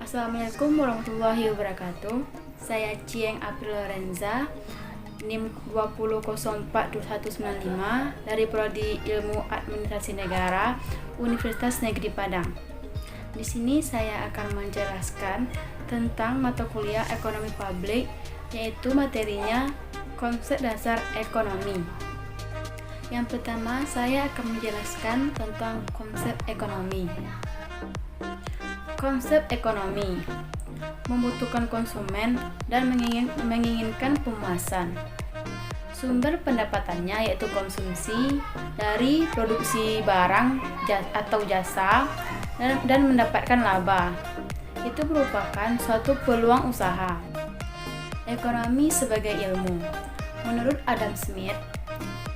Assalamualaikum warahmatullahi wabarakatuh. Saya Cieng April Lorenza, NIM 20042195 dari Prodi Ilmu Administrasi Negara, Universitas Negeri Padang. Di sini saya akan menjelaskan tentang mata kuliah Ekonomi Publik, yaitu materinya konsep dasar ekonomi. Yang pertama, saya akan menjelaskan tentang konsep ekonomi. Konsep ekonomi membutuhkan konsumen dan menginginkan pemuasan. Sumber pendapatannya yaitu konsumsi dari produksi barang atau jasa dan mendapatkan laba. Itu merupakan suatu peluang usaha. Ekonomi sebagai ilmu. Menurut Adam Smith,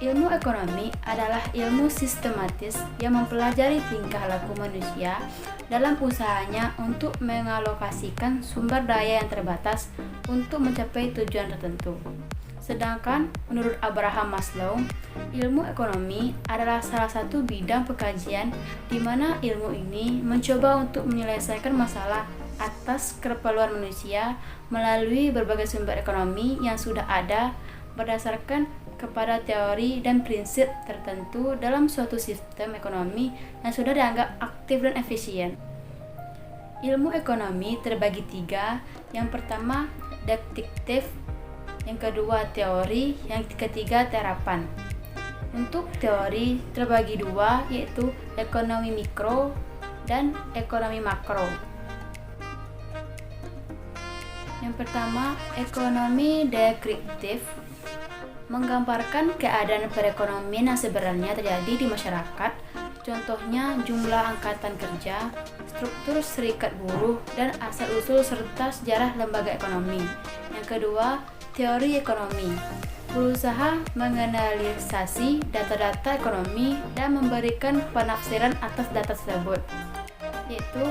ilmu ekonomi adalah ilmu sistematis yang mempelajari tingkah laku manusia dalam usahanya untuk mengalokasikan sumber daya yang terbatas untuk mencapai tujuan tertentu. Sedangkan menurut Abraham Maslow, ilmu ekonomi adalah salah satu bidang pekajian di mana ilmu ini mencoba untuk menyelesaikan masalah atas keperluan manusia melalui berbagai sumber ekonomi yang sudah ada berdasarkan kepada teori dan prinsip tertentu dalam suatu sistem ekonomi yang sudah dianggap aktif dan efisien. Ilmu ekonomi terbagi tiga. Yang pertama, deduktif. Yang kedua, teori. Yang ketiga, terapan. Untuk teori terbagi dua, yaitu ekonomi mikro dan ekonomi makro. Yang pertama, ekonomi deduktif menggambarkan keadaan perekonomian yang sebenarnya terjadi di masyarakat, contohnya jumlah angkatan kerja, struktur serikat buruh, dan asal-usul serta sejarah lembaga ekonomi. Yang kedua, teori ekonomi berusaha menganalisasi data-data ekonomi dan memberikan penafsiran atas data tersebut, yaitu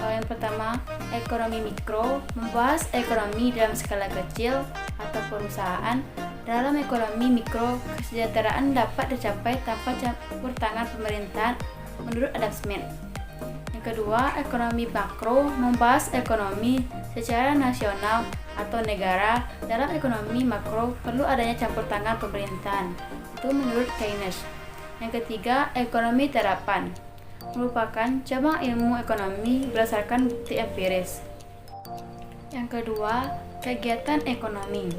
yang pertama, ekonomi mikro membahas ekonomi dalam skala kecil atau perusahaan. Dalam ekonomi mikro, kesejahteraan dapat dicapai tanpa campur tangan pemerintahan menurut Adam Smith. Yang kedua, ekonomi makro membahas ekonomi secara nasional atau negara. Dalam ekonomi makro perlu adanya campur tangan pemerintahan. Itu menurut Keynes. Yang ketiga, ekonomi terapan merupakan cabang ilmu ekonomi berdasarkan bukti empiris. Yang kedua, kegiatan ekonomi.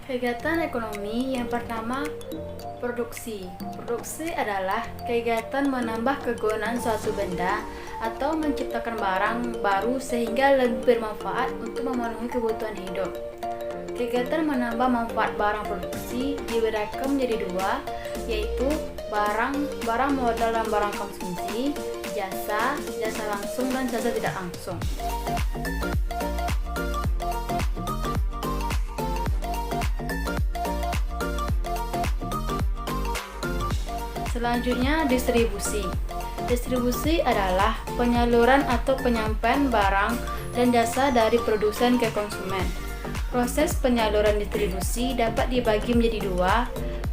Kegiatan ekonomi yang pertama, produksi. Produksi adalah kegiatan menambah kegunaan suatu benda atau menciptakan barang baru sehingga lebih bermanfaat untuk memenuhi kebutuhan hidup. Kegiatan menambah manfaat barang produksi dibedakan menjadi dua, yaitu barang modal dan barang konsumsi, jasa langsung dan jasa tidak langsung. Selanjutnya, distribusi. Distribusi adalah penyaluran atau penyampaian barang dan jasa dari produsen ke konsumen. Proses penyaluran distribusi dapat dibagi menjadi dua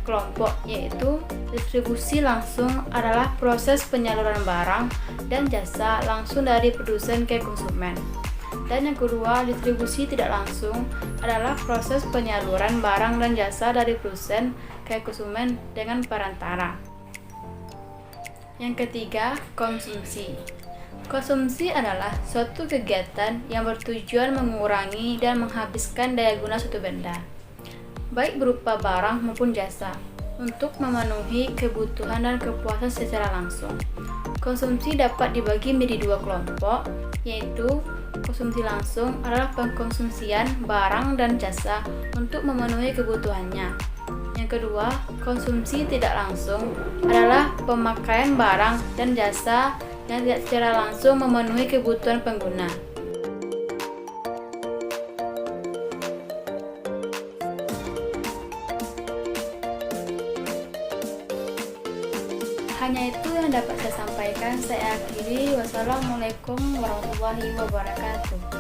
kelompok, yaitu distribusi langsung adalah proses penyaluran barang dan jasa langsung dari produsen ke konsumen. Dan yang kedua, distribusi tidak langsung adalah proses penyaluran barang dan jasa dari produsen ke konsumen dengan perantara. Yang ketiga, konsumsi. Konsumsi adalah suatu kegiatan yang bertujuan mengurangi dan menghabiskan daya guna suatu benda, baik berupa barang maupun jasa, untuk memenuhi kebutuhan dan kepuasan secara langsung. Konsumsi dapat dibagi menjadi dua kelompok, yaitu konsumsi langsung adalah pengkonsumsian barang dan jasa untuk memenuhi kebutuhannya. Yang kedua, konsumsi tidak langsung adalah pemakaian barang dan jasa yang tidak secara langsung memenuhi kebutuhan pengguna. Hanya itu yang dapat saya sampaikan. Saya akhiri. Wassalamualaikum warahmatullahi wabarakatuh.